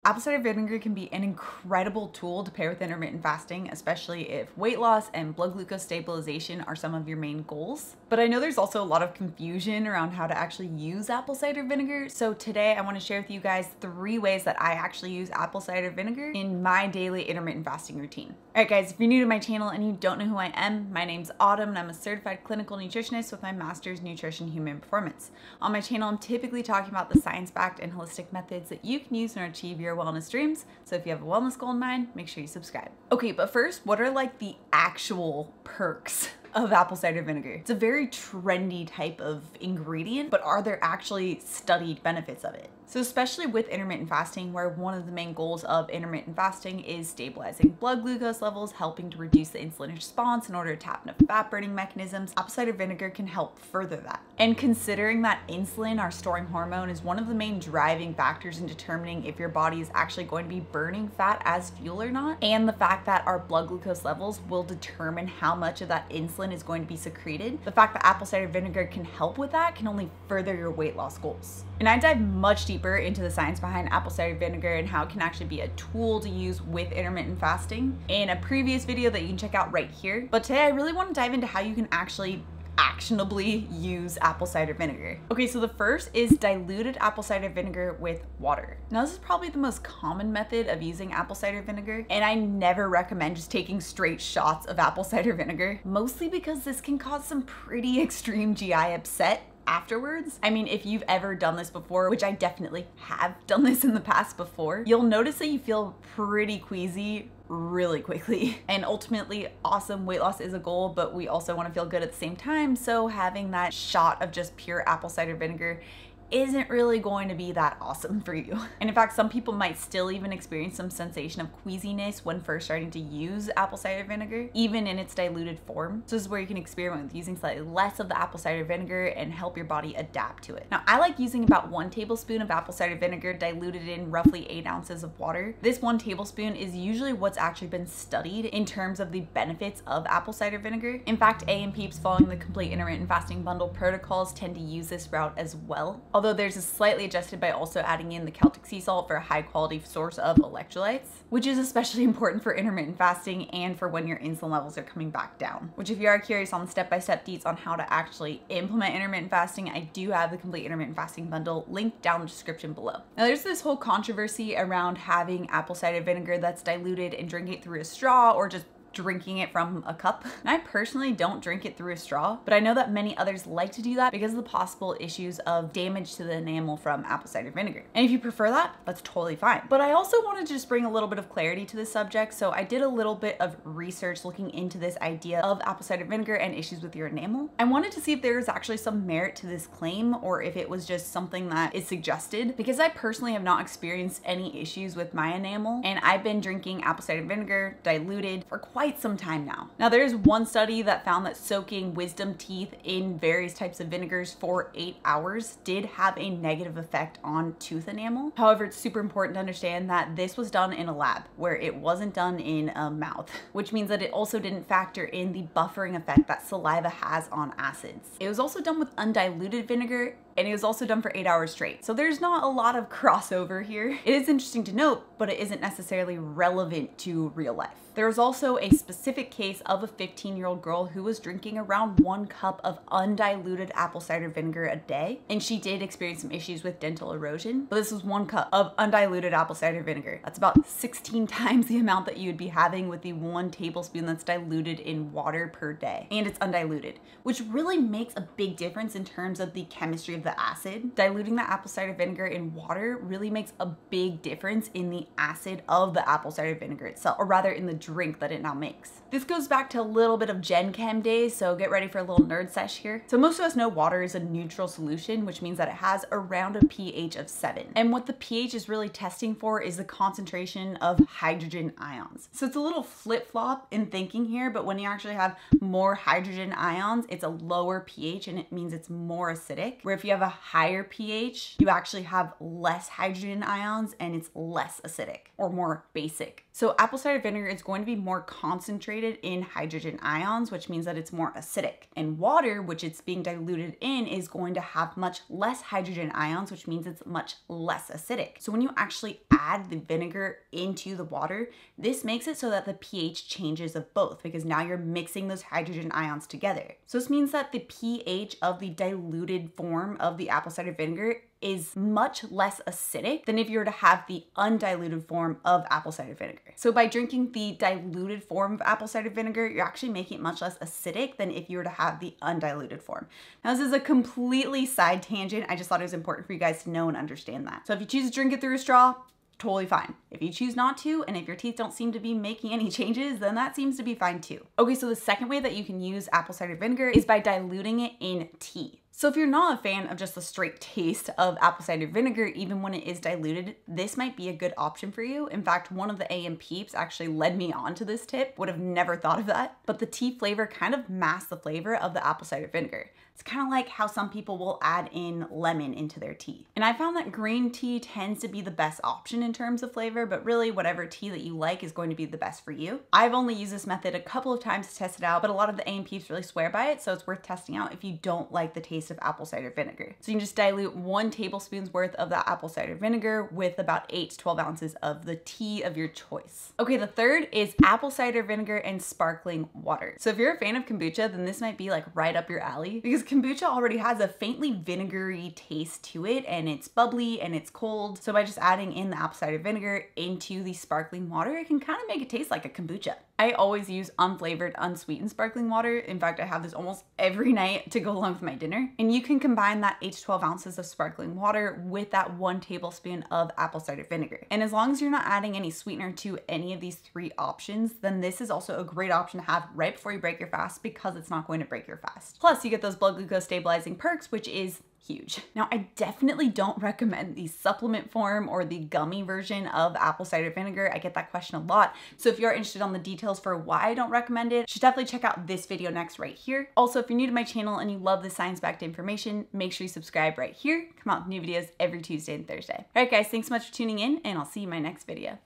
Apple cider vinegar can be an incredible tool to pair with intermittent fasting, especially if weight loss and blood glucose stabilization are some of your main goals. But I know there's also a lot of confusion around how to actually use apple cider vinegar. So today I want to share with you guys 3 ways that I actually use apple cider vinegar in my daily intermittent fasting routine. All right guys, if you're new to my channel and you don't know who I am, my name's Autumn and I'm a certified clinical nutritionist with my master's in nutrition human performance. On my channel, I'm typically talking about the science-backed and holistic methods that you can use to achieve your wellness dreams. So if you have a wellness goal in mind, make sure you subscribe. Okay, but first, what are like the actual perks of apple cider vinegar? It's a very trendy type of ingredient, but are there actually studied benefits of it? So especially with intermittent fasting, where one of the main goals of intermittent fasting is stabilizing blood glucose levels, helping to reduce the insulin response in order to tap into fat burning mechanisms, apple cider vinegar can help further that. And considering that insulin, our storing hormone, is one of the main driving factors in determining if your body is actually going to be burning fat as fuel or not, and the fact that our blood glucose levels will determine how much of that insulin is going to be secreted, the fact that apple cider vinegar can help with that can only further your weight loss goals. And I dive much deeper into the science behind apple cider vinegar and how it can actually be a tool to use with intermittent fasting in a previous video that you can check out right here. But today I really want to dive into how you can actually actionably use apple cider vinegar. Okay, so the first is diluted apple cider vinegar with water. Now this is probably the most common method of using apple cider vinegar, and I never recommend just taking straight shots of apple cider vinegar, mostly because this can cause some pretty extreme GI upset afterwards. I mean, if you've ever done this before, which I definitely have done this in the past before, you'll notice that you feel pretty queasy really quickly. And ultimately, awesome weight loss is a goal, but we also want to feel good at the same time. So having that shot of just pure apple cider vinegar isn't really going to be that awesome for you. And in fact, some people might still even experience some sensation of queasiness when first starting to use apple cider vinegar, even in its diluted form. So this is where you can experiment with using slightly less of the apple cider vinegar and help your body adapt to it. Now, I like using about 1 tablespoon of apple cider vinegar diluted in roughly 8 ounces of water. This 1 tablespoon is usually what's actually been studied in terms of the benefits of apple cider vinegar. In fact, A&Peeps following the complete intermittent fasting bundle protocols tend to use this route as well. Although theirs is slightly adjusted by also adding in the Celtic sea salt for a high quality source of electrolytes, which is especially important for intermittent fasting and for when your insulin levels are coming back down. Which, if you are curious on the step-by-step deets on how to actually implement intermittent fasting, I do have the complete intermittent fasting bundle linked down in the description below. Now there's this whole controversy around having apple cider vinegar that's diluted and drinking it through a straw or just drinking it from a cup. And I personally don't drink it through a straw, but I know that many others like to do that because of the possible issues of damage to the enamel from apple cider vinegar. And if you prefer that, that's totally fine. But I also wanted to just bring a little bit of clarity to this subject, so I did a little bit of research looking into this idea of apple cider vinegar and issues with your enamel. I wanted to see if there was actually some merit to this claim or if it was just something that is suggested, because I personally have not experienced any issues with my enamel, and I've been drinking apple cider vinegar diluted for quite some time now. Now there's one study that found that soaking wisdom teeth in various types of vinegars for 8 hours did have a negative effect on tooth enamel. However, it's super important to understand that this was done in a lab where it wasn't done in a mouth, which means that it also didn't factor in the buffering effect that saliva has on acids. It was also done with undiluted vinegar, and it was also done for 8 hours straight. So there's not a lot of crossover here. It is interesting to note, but it isn't necessarily relevant to real life. There was also a specific case of a 15-year-old girl who was drinking around 1 cup of undiluted apple cider vinegar a day, and she did experience some issues with dental erosion. But this was 1 cup of undiluted apple cider vinegar. That's about 16 times the amount that you would be having with the 1 tablespoon that's diluted in water per day. And it's undiluted, which really makes a big difference in terms of the chemistry of the acid. Diluting the apple cider vinegar in water really makes a big difference in the acid of the apple cider vinegar itself, or rather in the drink that it now makes. This goes back to a little bit of Gen Chem days, so get ready for a little nerd sesh here. So most of us know water is a neutral solution, which means that it has around a pH of 7. And what the pH is really testing for is the concentration of hydrogen ions. So it's a little flip-flop in thinking here, but when you actually have more hydrogen ions, it's a lower pH and it means it's more acidic. Where if you you have a higher pH, you actually have less hydrogen ions and it's less acidic or more basic. So apple cider vinegar is going to be more concentrated in hydrogen ions, which means that it's more acidic. And water, which it's being diluted in, is going to have much less hydrogen ions, which means it's much less acidic. So when you actually add the vinegar into the water, this makes it so that the pH changes of both, because now you're mixing those hydrogen ions together. So this means that the pH of the diluted form of the apple cider vinegar is much less acidic than if you were to have the undiluted form of apple cider vinegar. So by drinking the diluted form of apple cider vinegar, you're actually making it much less acidic than if you were to have the undiluted form. Now, this is a completely side tangent. I just thought it was important for you guys to know and understand that. So if you choose to drink it through a straw, totally fine. If you choose not to, and if your teeth don't seem to be making any changes, then that seems to be fine too. Okay, so the second way that you can use apple cider vinegar is by diluting it in tea. So if you're not a fan of just the straight taste of apple cider vinegar, even when it is diluted, this might be a good option for you. In fact, one of the AM peeps actually led me on to this tip. Would have never thought of that. But the tea flavor kind of masks the flavor of the apple cider vinegar. It's kind of like how some people will add in lemon into their tea. And I found that green tea tends to be the best option in terms of flavor, but really whatever tea that you like is going to be the best for you. I've only used this method a couple of times to test it out, but a lot of the AM peeps really swear by it, so it's worth testing out if you don't like the taste of apple cider vinegar. So you can just dilute 1 tablespoon's worth of that apple cider vinegar with about 8 to 12 ounces of the tea of your choice. Okay, the third is apple cider vinegar and sparkling water. So if you're a fan of kombucha, then this might be like right up your alley, because kombucha already has a faintly vinegary taste to it, and it's bubbly and it's cold. So by just adding in the apple cider vinegar into the sparkling water, it can kind of make it taste like a kombucha. I always use unflavored, unsweetened sparkling water. In fact, I have this almost every night to go along with my dinner. And you can combine that 8 to 12 ounces of sparkling water with that 1 tablespoon of apple cider vinegar. And as long as you're not adding any sweetener to any of these 3 options, then this is also a great option to have right before you break your fast, because it's not going to break your fast. Plus, you get those blood glucose stabilizing perks, which is huge. Now, I definitely don't recommend the supplement form or the gummy version of apple cider vinegar. I get that question a lot. So if you're interested on the details for why I don't recommend it, you should definitely check out this video next right here. Also, if you're new to my channel and you love the science-backed information, make sure you subscribe right here. Come out with new videos every Tuesday and Thursday. All right, guys, thanks so much for tuning in, and I'll see you in my next video.